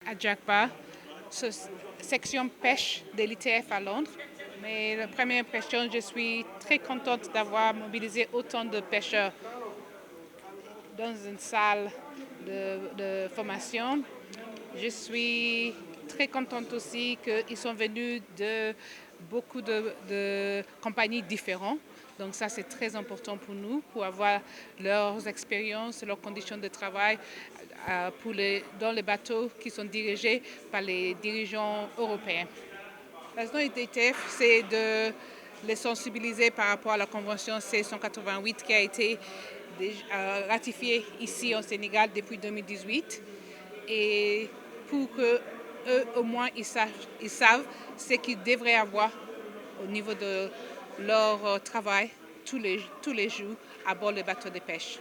à Jacba, section pêche de l'ITF à Londres. Mais la première impression, je suis très contente d'avoir mobilisé autant de pêcheurs dans une salle de formation. Je suis très contente aussi qu'ils sont venus de beaucoup de compagnies différentes. Donc ça, c'est très important pour nous, pour avoir leurs expériences, leurs conditions de travail dans les bateaux qui sont dirigés par les dirigeants européens. La raison du DTF, c'est de les sensibiliser par rapport à la Convention C-188 qui a été ratifiée ici au Sénégal depuis 2018 et pour que eux au moins ils savent ce qu'ils devraient avoir au niveau de leur travail tous les jours à bord des bateaux de pêche.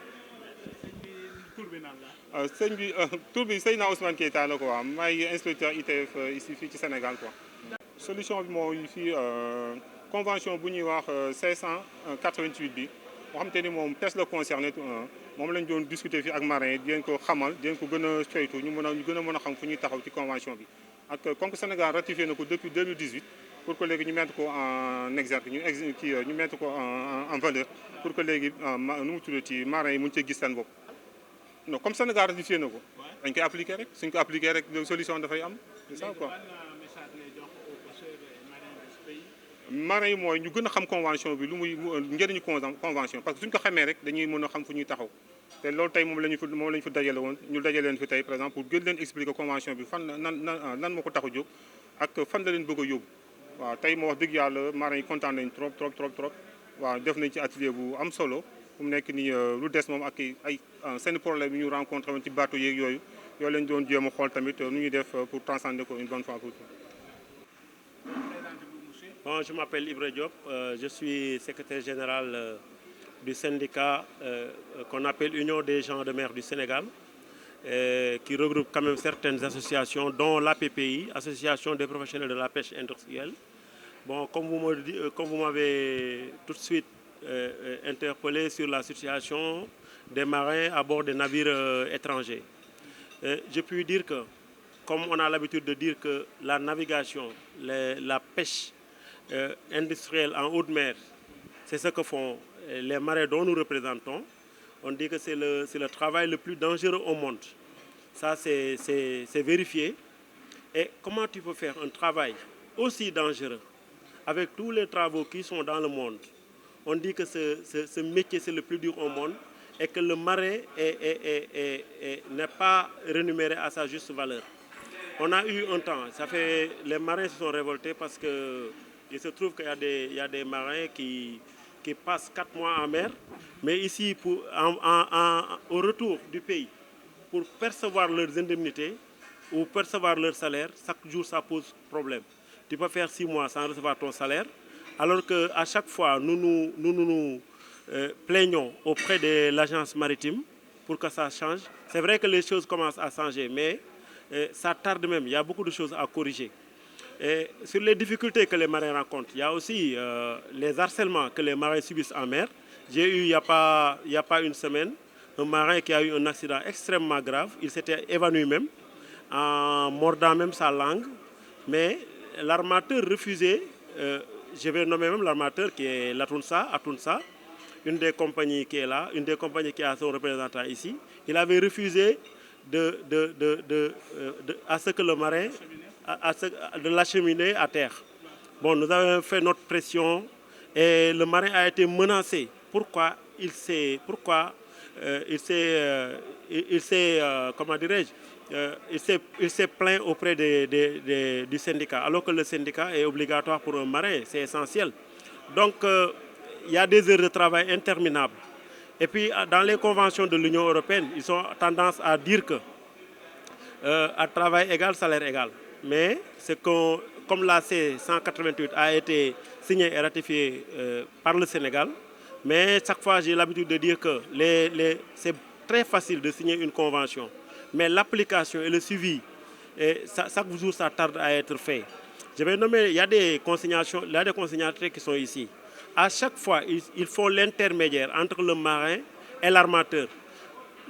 sëñ bi tur bi Seydina Ousmane Keita la quoi may inspecteur ITF ici fii ci Sénégal quoi. solution bi mooy fii convention bu ñuy wax 588 bi moo xam te ni moom pêche la concerné moom lañ doon discuter fii ak marin yi di leen ko xamal di leen ko gën a saytu ñu gën a mën a xam fu ñuy taxaw ci convention bi ak comme que Sénégal ratifié na ko depuis 2018 pour que léegi ñu mettre ko en exergue ñu mettre ko en valeur pour que léegi nu mu tuddati marin yi mun cee gis seen bopp. non comme Sénégal ratifié na ko dañ koy appliqué rek suñ ko appliqué rek solution dafay am c'est ça quoi. marin yi mooy ñu gën a xam convention bi lu muy njëriñu convention parce que suñ ko xamee rek dañuy mën a xam fu ñuy taxaw te loolu tey moom la ñu fi dajale woon ñu dajale leen fi tey par exemple pour gën leen expliquer convention bi fan nan moo ko tax a jóg ak fan la leen bëgg a yóbbu waaw tey moo wax dëgg yàlla marin yi kontaan nañ trop waaw def nañ ci atelier bu am solo fu mu nekk nii lu des moom ak ay seen problème yi ñu rencontré woon ci bateau yeeg yooyu lañ doon jéem a xool tamit nu ñuy def pour transcender ko une bonne fois pour toutes. Bon, je m'appelle Ibra Diop, je suis secrétaire général du syndicat qu'on appelle Union des gens de mer du Sénégal, qui regroupe quand même certaines associations, dont l'APPI, Association des professionnels de la pêche industrielle. Bon, comme vous m'avez tout de suite interpellé sur la situation des marins à bord des navires étrangers, je puis dire que, comme on a l'habitude de dire que la navigation, la pêche industrielle en haute mer, c'est ce que font les marins dont nous représentons. On dit que c'est le travail le plus dangereux au monde. Ça, c'est vérifié. Et comment tu peux faire un travail aussi dangereux avec tous les travaux qui sont dans le monde? On dit que ce métier, c'est le plus dur au monde et que le marin n'est pas rémunéré à sa juste valeur. On a eu un temps, les marins se sont révoltés parce que il se trouve qu'il y a des marins qui passent 4 mois en mer, mais ici, au retour du pays, pour percevoir leurs indemnités ou percevoir leur salaire, chaque jour, ça pose problème. Tu peux faire 6 mois sans recevoir ton salaire, alors qu'à chaque fois, nous plaignons auprès de l'agence maritime pour que ça change. C'est vrai que les choses commencent à changer, mais ça tarde même. Il y a beaucoup de choses à corriger. Et sur les difficultés que les marins rencontrent, il y a aussi les harcèlements que les marins subissent en mer. J'ai eu, il n'y a pas une semaine, un marin qui a eu un accident extrêmement grave. Il s'était évanoui même, en mordant même sa langue. Mais l'armateur refusait, je vais nommer même l'armateur qui est l'Atunsa, une des compagnies qui est là, une des compagnies qui a son représentant ici. Il avait refusé à ce que le marin... de l'acheminer à terre. Bon, nous avons fait notre pression et le marin a été menacé. Pourquoi il s'est plaint auprès du syndicat, alors que le syndicat est obligatoire pour un marin, c'est essentiel. Donc, il y a des heures de travail interminables. Et puis, dans les conventions de l'Union européenne, ils ont tendance à dire que à travail égal, salaire égal. Mais c'est comme la C-188 a été signée et ratifiée par le Sénégal, mais chaque fois j'ai l'habitude de dire que c'est très facile de signer une convention, mais l'application et le suivi, chaque jour ça tarde à être fait. Je vais nommer, il y a des consignataires qui sont ici. À chaque fois, ils font l'intermédiaire entre le marin et l'armateur.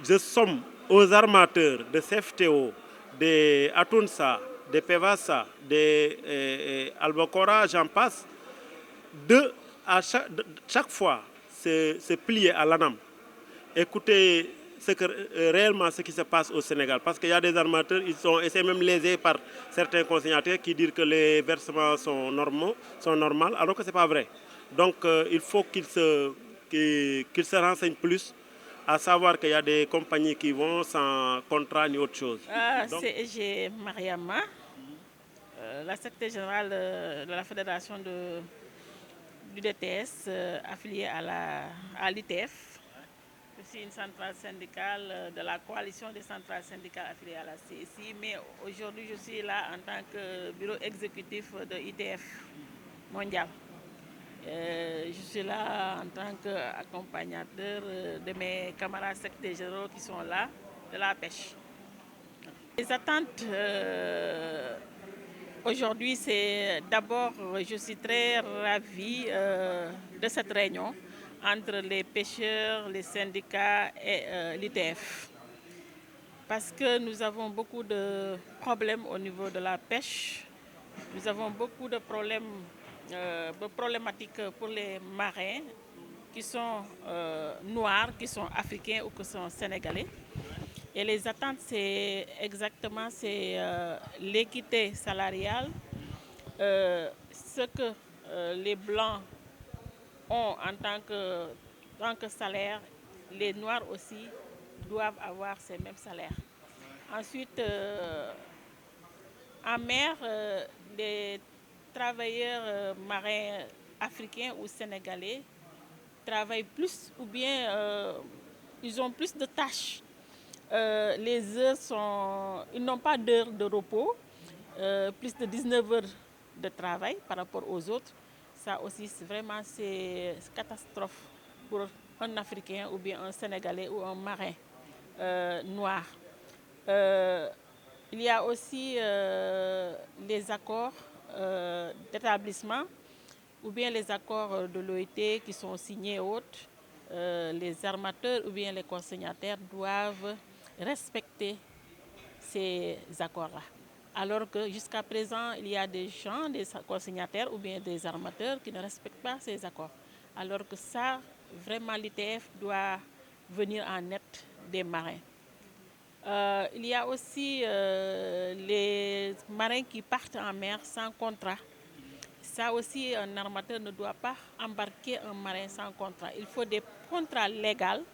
Je somme aux armateurs de CFTO, des Atunsa, des Pevasa, des Albacora, j'en passe, chaque fois se plier à l'ANAM, écouter réellement ce qui se passe au Sénégal. Parce qu'il y a des armateurs, ils sont même lésés par certains consignataires qui disent que les versements sont normaux, alors que ce n'est pas vrai. Donc il faut qu'ils se renseignent plus, à savoir qu'il y a des compagnies qui vont sans contrat ni autre chose. C'est EG Mariama, la secrétaire générale de la fédération du DTS affiliée à l'ITF. Je suis une centrale syndicale de la coalition des centrales syndicales affiliées à la CSI, mais aujourd'hui je suis là en tant que bureau exécutif de l'ITF mondial. Je suis là en tant qu'accompagnateur de mes camarades secrétaires généraux qui sont là, de la pêche. Les attentes aujourd'hui, c'est d'abord, je suis très ravie de cette réunion entre les pêcheurs, les syndicats et l'ITF. Parce que nous avons beaucoup de problèmes au niveau de la pêche. Nous avons beaucoup de problématiques pour les marins qui sont noirs, qui sont africains ou qui sont sénégalais. Et les attentes, c'est exactement l'équité salariale, ce que les blancs ont en tant que salaire, les noirs aussi doivent avoir ces mêmes salaires. Ensuite, en mer, les travailleurs marins africains ou sénégalais travaillent plus ou bien ils ont plus de tâches. Les heures ils n'ont pas d'heures de repos, plus de 19 heures de travail par rapport aux autres. Ça aussi, vraiment, c'est une catastrophe pour un Africain ou bien un Sénégalais ou un marin noir. Il y a aussi les accords d'établissement ou bien les accords de l'OIT qui sont signés et autres. Les armateurs ou bien les consignataires doivent respecter ces accords-là. Alors que jusqu'à présent, il y a des gens, des consignataires ou bien des armateurs qui ne respectent pas ces accords. Alors que ça, vraiment, l'ITF doit venir en aide des marins. Il y a aussi les marins qui partent en mer sans contrat. Ça aussi, un armateur ne doit pas embarquer un marin sans contrat. Il faut des contrats légaux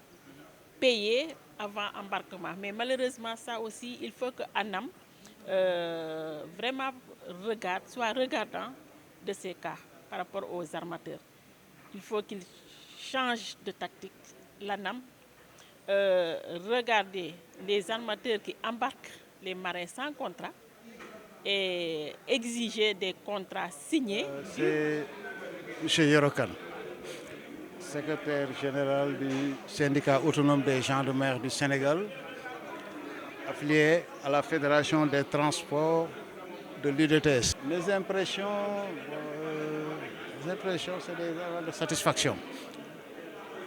payés avant embarquement. Mais malheureusement, ça aussi, il faut que ANAM vraiment soit regardant de ces cas par rapport aux armateurs. Il faut qu'ils changent de tactique. L'ANAM regarder les armateurs qui embarquent les marins sans contrat et exiger des contrats signés. C'est M. Yorokan, secrétaire général du syndicat autonome des gens de mer du Sénégal, affilié à la Fédération des transports de l'UDTS. Mes impressions, c'est des de satisfaction.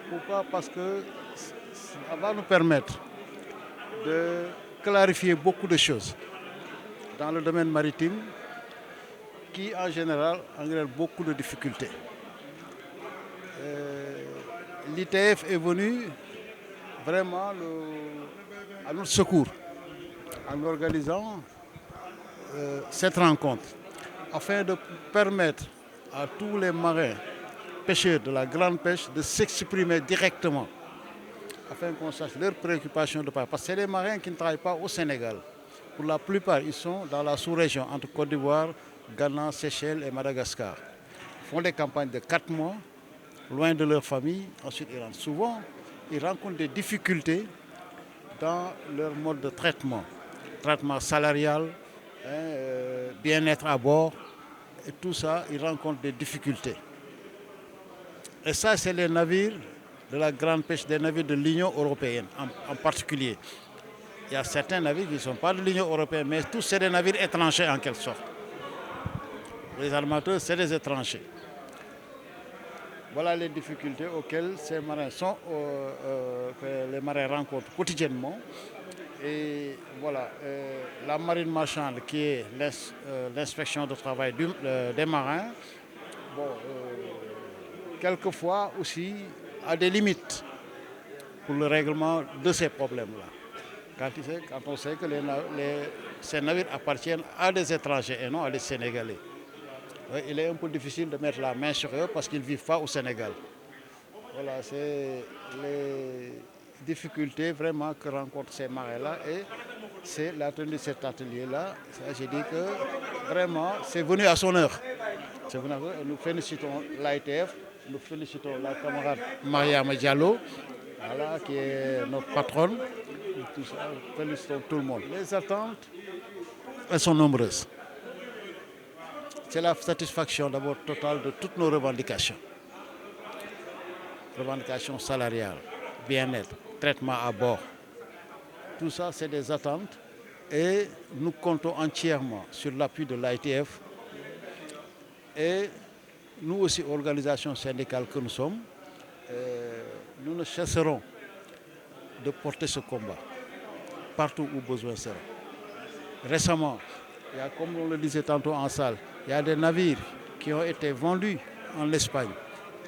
Pourquoi? Parce que ça va nous permettre de clarifier beaucoup de choses dans le domaine maritime qui, en général, engendre beaucoup de difficultés. L'ITF est venu vraiment à notre secours en organisant cette rencontre afin de permettre à tous les marins pêcheurs de la grande pêche de s'exprimer directement afin qu'on sache leurs préoccupations de part. Parce que c'est des marins qui ne travaillent pas au Sénégal. Pour la plupart, ils sont dans la sous-région entre Côte d'Ivoire, Ghana, Seychelles et Madagascar. Ils font des campagnes de 4 mois, loin de leur famille. Ensuite, ils rentrent. Souvent, ils rencontrent des difficultés dans leur mode de traitement salarial, bien-être à bord, et tout ça, ils rencontrent des difficultés. Et ça, c'est les navires de la grande pêche, des navires de l'Union européenne en particulier. Il y a certains navires qui ne sont pas de l'Union européenne, mais tous c'est des navires étrangers en quelque sorte. Les armateurs, c'est des étrangers. Voilà les difficultés auxquelles ces marins que les marins rencontrent quotidiennement. Et voilà, la marine marchande qui est l'inspection de travail des marins, bon, quelquefois aussi a des limites pour le règlement de ces problèmes-là. Quand on sait que ces navires appartiennent à des étrangers et non à des Sénégalais. Oui, il est un peu difficile de mettre la main sur eux parce qu'ils ne vivent pas au Sénégal. Voilà, c'est les difficultés vraiment que rencontrent ces marins-là et c'est la tenue de cet atelier-là. J'ai dit que vraiment c'est venu à son heure. C'est venu à son heure. Nous félicitons l'AITF, nous félicitons la camarade Mariama Diallo, voilà, qui est notre patronne. Nous félicitons tout le monde. Les attentes, elles sont nombreuses. C'est la satisfaction d'abord totale de toutes nos revendications. Revendications salariales, bien-être, traitement à bord. Tout ça, c'est des attentes et nous comptons entièrement sur l'appui de l'AITF et nous aussi, organisations syndicales que nous sommes, nous ne cesserons de porter ce combat partout où besoin sera. Récemment, comme on le disait tantôt en salle, il y a des navires qui ont été vendus en Espagne.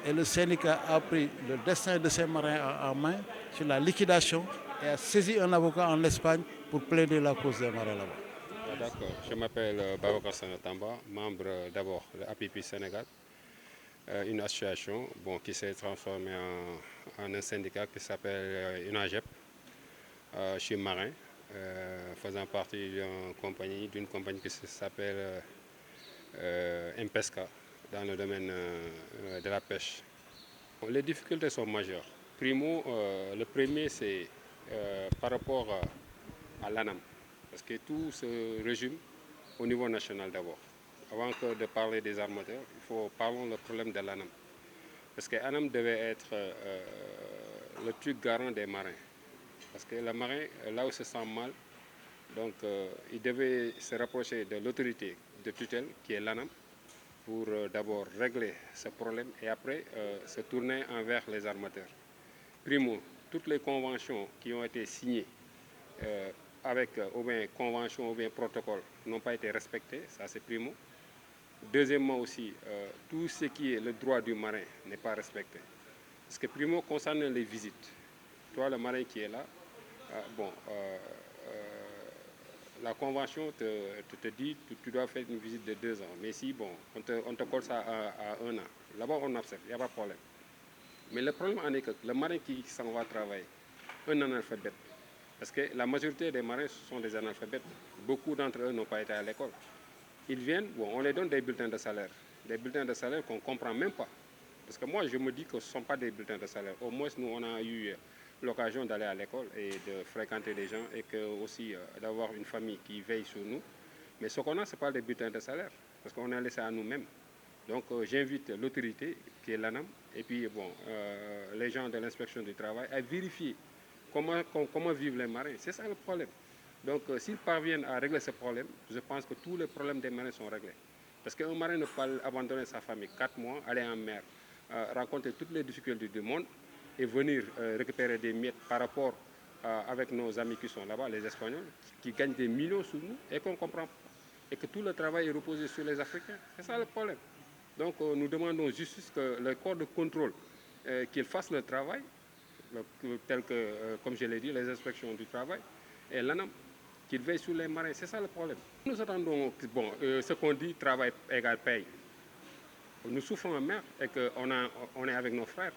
Et le syndicat a pris le destin de ces marins en main sur la liquidation et a saisi un avocat en Espagne pour plaider la cause des marins là-bas. D'accord, je m'appelle Babacar Sanatamba, membre d'abord de APP Sénégal, une association qui s'est transformée en un syndicat qui s'appelle UNAGEP. Je suis marin, faisant partie d'une compagnie qui s'appelle Impesca, dans le domaine de la pêche. Les difficultés sont majeures. Le premier, c'est par rapport à l'ANAM, parce que tout se résume au niveau national d'abord. Avant de parler des armateurs, il faut parler du problème de l'ANAM. Parce que l'ANAM devait être le truc garant des marins. Parce que le marin, là où il se sent mal, donc il devait se rapprocher de l'autorité de tutelle, qui est l'ANAM, pour d'abord régler ce problème et après se tourner envers les armateurs. Primo, toutes les conventions qui ont été signées avec ou bien conventions ou bien protocoles n'ont pas été respectées, ça c'est primo. Deuxièmement aussi, tout ce qui est le droit du marin n'est pas respecté. Parce que primo, concernant les visites, toi le marin qui est là, la convention te dit que tu dois faire une visite de 2 ans. Mais si, on te colle ça à 1 an. Là-bas, on observe, il n'y a pas de problème. Mais le problème en est que le marin qui s'en va travailler, un analphabète, parce que la majorité des marins sont des analphabètes. Beaucoup d'entre eux n'ont pas été à l'école. Ils viennent, on les donne des bulletins de salaire. Des bulletins de salaire qu'on ne comprend même pas. Parce que moi, je me dis que ce ne sont pas des bulletins de salaire. Au moins, nous, on a eu l'occasion d'aller à l'école et de fréquenter des gens et aussi d'avoir une famille qui veille sur nous. Mais ce qu'on a, ce n'est pas des bulletins de salaire, parce qu'on a laissé à nous-mêmes. Donc j'invite l'autorité, qui est l'ANAM, et puis les gens de l'inspection du travail à vérifier comment vivent les marins. C'est ça le problème. Donc s'ils parviennent à régler ce problème, je pense que tous les problèmes des marins sont réglés. Parce qu'un marin ne peut pas abandonner sa famille 4 mois, aller en mer, rencontrer toutes les difficultés du monde, et venir récupérer des miettes par rapport avec nos amis qui sont là-bas, les Espagnols, qui gagnent des millions sur nous et qu'on comprend pas. Et que tout le travail est reposé sur les Africains. C'est ça le problème. Donc nous demandons justice que le corps de contrôle, qu'il fasse le travail, tel que, comme je l'ai dit, les inspections du travail, et l'ANAM, qu'il veille sur les marins. C'est ça le problème. Nous attendons, ce qu'on dit, travail égale paye. Nous souffrons en mer et qu'on est avec nos frères.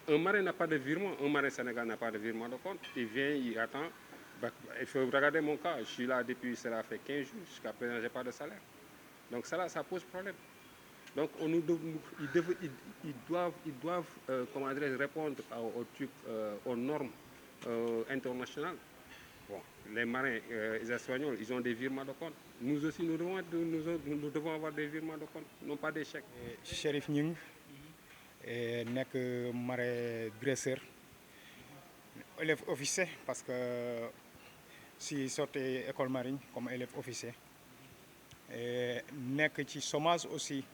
Un marin n'a pas de virement, un marin sénégal n'a pas de virement de compte. Il vient, il attend. Il faut regarder mon cas, je suis là depuis, cela fait 15 jours, jusqu'à présent, je n'ai pas de salaire. Donc ça pose problème. Donc ils doivent répondre aux normes internationales. Les marins espagnols, ils ont des virements de compte. Nous aussi, nous devons avoir des virements de compte, non pas des chèques. Chérif Ning. Et nekk marin dresseur élève officier parce que si sorti école marine comme élève officier et nekk ci chômage aussi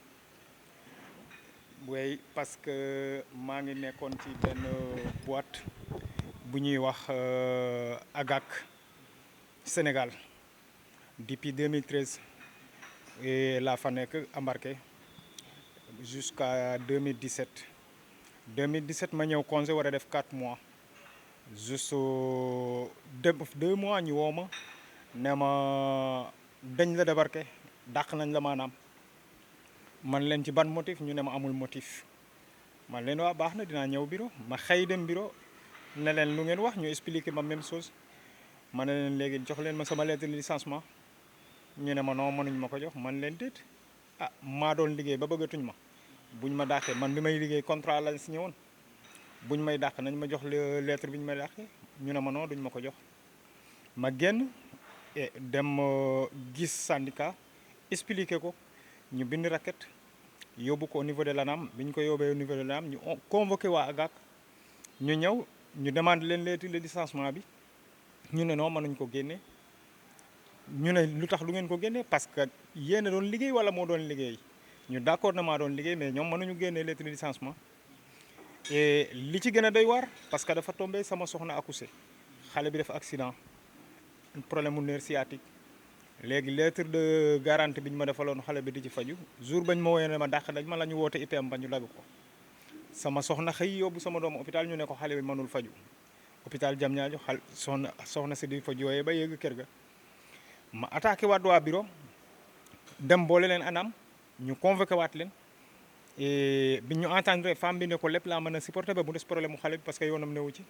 oui parce que maa ngi nekkoon ci benn boîte bu ñuy wax AGAC Sénégal depuis 2013 et la fa nekk embarqué jusqu'à 2017 ma ñëw congé war a def 4 mois juste 2 mois ñu woo ma ne ma dañ la débarqué dàq nañ la maanaam man leen ci ban motif ñu ne ma amul motif man leen waa baax na dinaa ñëw bureau ma xëy dem bureau ne leen lu ngeen wax ñu expliqué ma même chose ma ne leen léegi jox leen ma sama lettre de licenciement ñu ne ma non mënuñ ma ko jox man leen déet ah maa doon liggéey ba bëggatuñ ma buñ ma dàqee man bi may liggéey contrat lañ signé woon buñ may dàq nañ ma jox lettre bi ñu may dàqee ñu ne ma non duñ ma ko jox ma génn dem gis syndicat expliqué ko ñu bind requête yóbbu ko au niveau de l'ANAM bi ñu ko yóbbee au niveau de l'ANAM ñu convoqué waa AGAC ñu ñëw ñu demande leen lettre de licenciement bi ñu ne non mënuñ ko génne ñu ne lu tax lu ngeen ko génne parce que yéen a doon liggéey wala moo doon liggéey ñu d'accord na maa doon liggéey mais ñoom mënuñu génne lettre de licenciement et li ci gën a doy waar parce que dafa tombé sama soxna accouché xale bi def accident problème mu nerf sciatique léegi lettre de garantie bi ñu ma defaloon xale bi di ci faju jour bañ ma woowee ne ma dàq dañ ma la ñu woote IPM ba ñu dagg ko sama soxna xëy yóbbu sama doomu hôpital ñu ne ko xale bi mënul faju hôpital Diamniadio soxna si di fa jooyee ba yéeg kër ga ma attaqué waat waa bureau dem boole leen ANAM ñu convoqué waat leen et bi ñu entendre femme bi ne ko lépp laa mën a supporter ba mu des problème mu xale bi parce que yoonam newu ci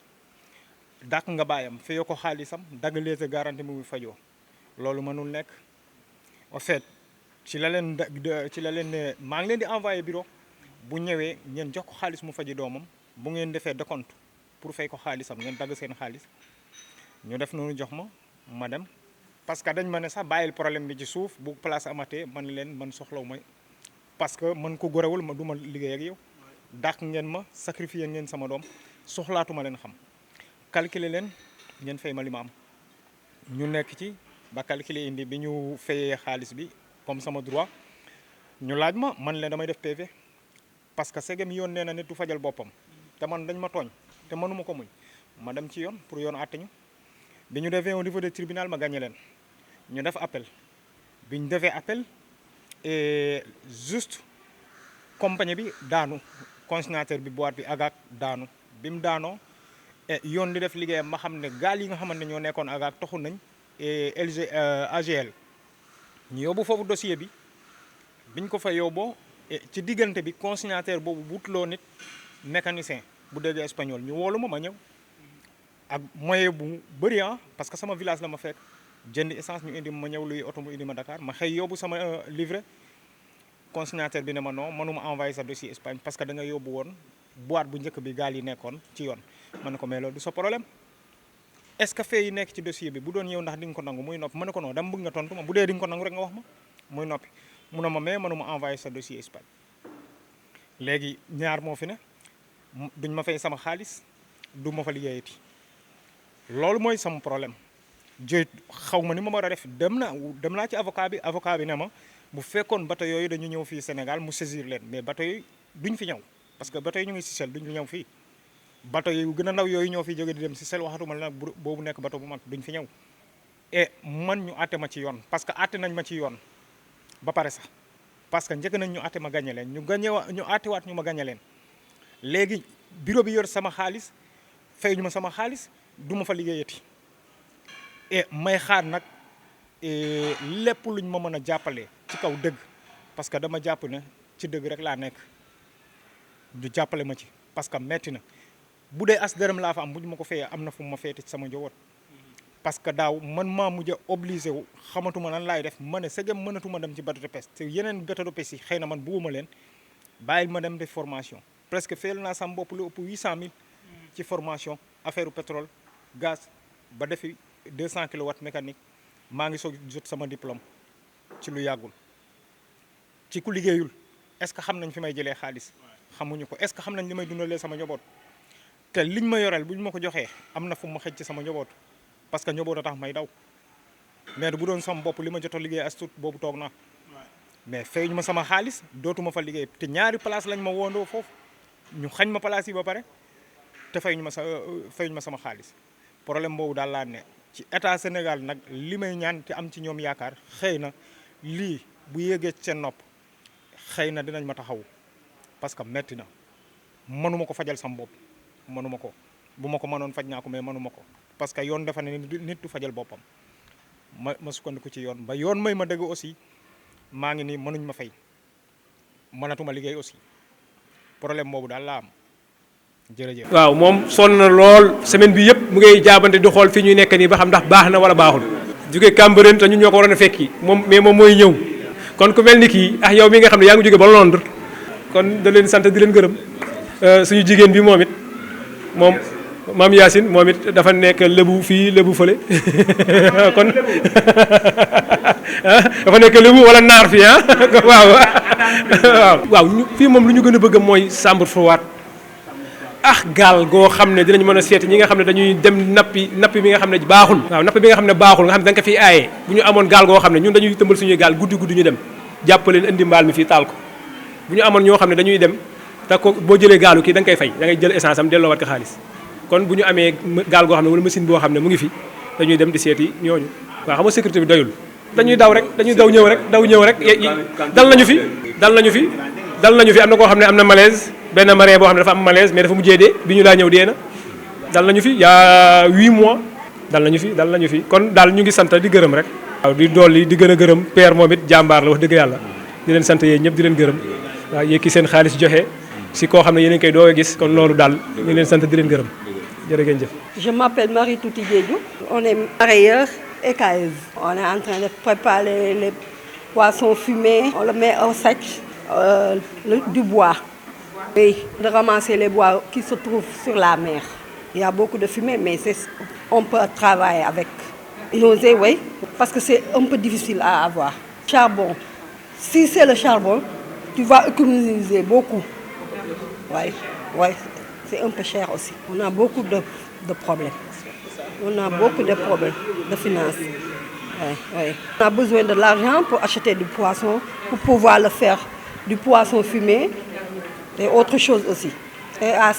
dàq nga bàyyam fayoo ko xaalisam dagg lettre garantie mu fajoo loolu mënul nekk en fait ci la leen ne maa ngi leen di envoyé bureau bu ñëwee ngeen jox ko xaalis mu faji doomam bu ngeen defee décompte pour fay ko xaalisam ngeen dagg seen xaalis ñu def noonu jox ma dem parce que dañ ma ne sax bàyyil problème bi ci suuf bu place amatee man leen man soxlaw ma parce que man ko gorewul ma du ma liggéey ak yow dàq ngeen ma sacrifier ngeen sama doom soxlaatuma leen xam calculer leen ngeen fay ma li ma am ñu nekk ci ba calculer indi bi ñu fayee xaalis bi comme sama droit ñu laaj ma man leen damay def PV parce que segem yoon nee na nit du fajal boppam te man dañ ma tooñ te mënuma ko muñ ma dem ci yoon pour yoon àtte ñu bi ñu defee au niveau du tribunal ma gagné leen ñu def appel bi ñu defee appel et juste compagnie bi daanu consignateur bi boîte bi AGAC daanu bi mu daanoo yoon di def liggéeyam ma xam ne gaal yi nga xamante ne ñoo nekkoon AGAC taxu nañ AGL ñu yóbbu foofu dossier bi biñ ko fa yóbboo ci diggante bi consignateur boobu butloo nit mécanicien bu dégg espagnol ñu woolu ma ñëw ak moyen bu bëri parce que sama village la ma fekk jënd essence ñu indi ma ñëw luy oto mu indi ma Dakar ma xëy yóbbu sama livret consignateur bi ne ma non mënuma envoyé sa dossier Espagne parce que da nga yóbbu woon boîte bu njëkk bi gaal yi nekkoon ci yoon ma ne ko mais loolu du sa problème est-ce que fee yi nekk ci dossier bi bu doon yow ndax di nga ko nangu muy noppi ma ne ko non dama bëgg nga tontu ma bu dee di nga ko nangu rek nga wax ma muy noppi mu ne ma mais mënuma envoyé sa dossier Espagne léegi ñaar moo fi ne duñ ma fay sama xaalis du ma fa liggéeyati loolu mooy sama problème xaw ma ni ma war a def dem naa ci avocat bi ne ma bu fekkoon bateau yooyu dañu ñëw fii Sénégal mu saisir leen mais bateau yooyu duñ fi ñëw parce que bateau yi ñu ngi Seychelles duñ fi ñëw fii bateau yu gën a ndaw yooyu ñoo fi jóge di dem Seychelles waxatuma la nag boobu nekk bateau bu mag duñ fi ñëw et man ñu àtte ma ci yoon parce que àtte nañ ma ci yoon ba pare sax parce que njëkk nañ ñu àtte ma gagné leen ñu àttewaat ñu ma gagné leen léegi bureau bi yor sama xaalis fay ñu ma sama xaalis du ma fa liggéeyati et may xaar nag lépp luñ ma mën a jàppale ci kaw dëgg parce que dama jàpp ne ci dëgg rek laa nekk ñu jàppale ma ci parce que metti na bu dee as dërëm laa fa am bu ñu ma ko fayee am na fu ma feete ci sama njaboot parce que daaw man maa mujj a obligé wu xamatuma nan laay def ma ne segem mënatuma dem ci bateau de pêche te yeneen bateau de pêche yi xëy na man bugguma leen bàyyil ma dem def formation presque fayal naa sama bopp lu ëpp 800000 ci formation affaire pétrole gaz ba defi 200 kilowatts mécanique maa ngi soog jot sama diplôme ci lu yàggul ci ku liggéeyul est-ce que xam nañ fi may jëlee xaalis xamuñu ko est-ce que xam nañ li may dundalee sama njaboot te liñ ma yoreel bu ñu ma ko joxee am na fu ma xëj ci sama njaboot parce que njaboot a tax may daw mais bu doon sama bopp li ma jot a liggéey as tuut boobu toog naa mais fay ñu ma sama xaalis dootuma fa liggéey te ñaari place lañ ma woondoo foofu ñu xañ ma place yi ba pare te fayuñu ma sama xaalis problème boobu daal laa ne ci état Sénégal nag li may ñaan te am ci ñoom yaakaar xëy na lii bu yéegee ci seen nopp xëy na dinañ ma taxaw parce que metti na mënuma ko fajal sam bopp mënuma ko bu ma ko mënoon faj naa ko mais mënuma ko parce que yoon dafa ne nit du fajal boppam ma sukkandiku ci yoon ba yoon may ma dëgg aussi maa ngi nii mënuñ ma fay mënatuma liggéey aussi problème boobu daal laa am jërëjëf. waaw moom sonn na lool semaine bi yëpp mu ngay jaabante di xool fi ñuy nekk nii ba xam ndax baax na wala baaxul. jóge Cambérène te ñun ñoo ko waroon a fekki moom mooy ñëw kon ku mel ni kii yow mi nga xam ne yaa ngi jóge ba Londres kon da leen sant di leen gërëm suñu jigéen bi moom it moom maam Yacine moom it dafa nekk lébu fii lébu fële kon dafa nekk lébu wala naar fii waaw waaw fii moom lu ñu gën a bëgg mooy chambre froide gaal goo xam ne dinañ mën a seeti ñi nga xam ne dañuy dem nappi bi nga xam ne baaxul waaw napp bi nga xam ne baaxul nga xam ne da nga ko fiy aaye bu ñu amoon gaal goo xam ne ñun dañuy tëmbal suñuy gaal guddi ñu dem jàppaleen indi mbaal mi fii taal ko bu ñu amoon ñoo xam ne dañuy dem te ko boo jëlee gaalu kii da nga koy fay da ngay jël essence am delloowaat ko xaalis kon bu ñu amee gaal goo xam ne wala machine boo xam ne mu ngi fi dañuy dem di seeti ñooñu waaw xam nga sécurité bi doyul dañuy daw ñëw rek dal nañu fi am na koo xam ne am na malaise benn marin boo xam ne dafa am malaise mais dafa mujjee dee bi ñu laa ñëw dee na dal nañu fi y'a 8 mois dal nañu fi kon daal ñu ngi sant di gërëm rek waaw di dolli di gën a gërëm père moom it jàmbaar la wax dëgg yàlla di leen sant yéen ñëpp di leen gërëm waaw yékki seen xaalis joxe si koo xam ne yéen a ngi koy doog a gis kon loolu daal ñu leen sant di leen gërëm jërë ngeen jëf. Je m'appelle Marie Touti Diédhiou. On est mareyeurs et caïves. On est en train de préparer les poissons fumés. On le met au sec du bois. Oui, de ramasser les bois qui se trouvent sur la mer. Il y a beaucoup de fumée, mais on peut travailler avec nausée, oui, parce que c'est un peu difficile à avoir. Charbon, si c'est le charbon, tu vas économiser beaucoup. Oui, c'est un peu cher aussi. On a beaucoup de problèmes. On a beaucoup de problèmes de finances. Oui. On a besoin de l'argent pour acheter du poisson, pour pouvoir le faire du poisson fumé et autre chose aussi. Et à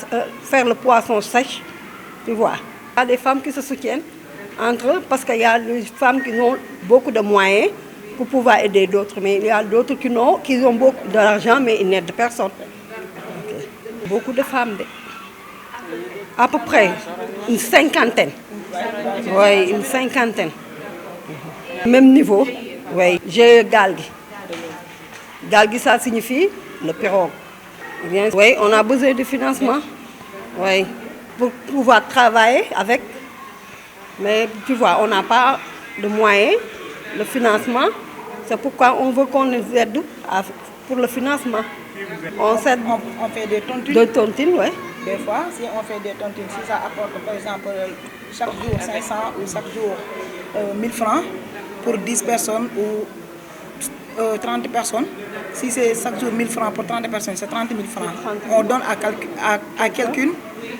faire le poisson sèche, tu vois. Il y a des femmes qui se soutiennent entre eux parce qu'il y a des femmes qui ont beaucoup de moyens pour pouvoir aider d'autres. Mais il y a d'autres qui ont beaucoup d'argent mais ils n'aident personne. Okay. Beaucoup de femmes, à peu près une cinquantaine. Oui, une cinquantaine. Même niveau, oui. J'ai Galgi. Galgi, ça signifie le pirogue. Oui, on a besoin de financement. Oui, pour pouvoir travailler avec. Mais tu vois, on n'a pas de moyens, le financement. C'est pourquoi on veut qu'on nous aide pour le financement. On fait des tontines. Des tontines, oui. Des fois, si on fait des tontines, si ça apporte par exemple chaque jour 500 ou chaque jour 1000 francs pour 10 personnes ou 30 personnes, si c'est chaque jour 1000 francs pour 30 personnes, c'est 30 000 francs. On donne à quelqu'un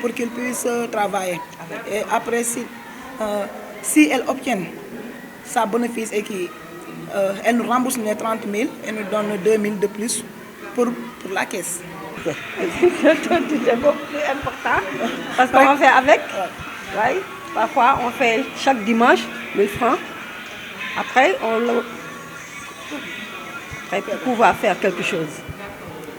pour qu'il puisse travailler. Et après, si elle obtient sa bénéfice et qu'elle nous rembourse les 30 000, elle nous donne 2 000 de plus pour la caisse. C'est beaucoup plus important parce qu'on fait avec. Oui. Parfois, on fait chaque dimanche 1000 francs. Après, pour pouvoir faire quelque chose.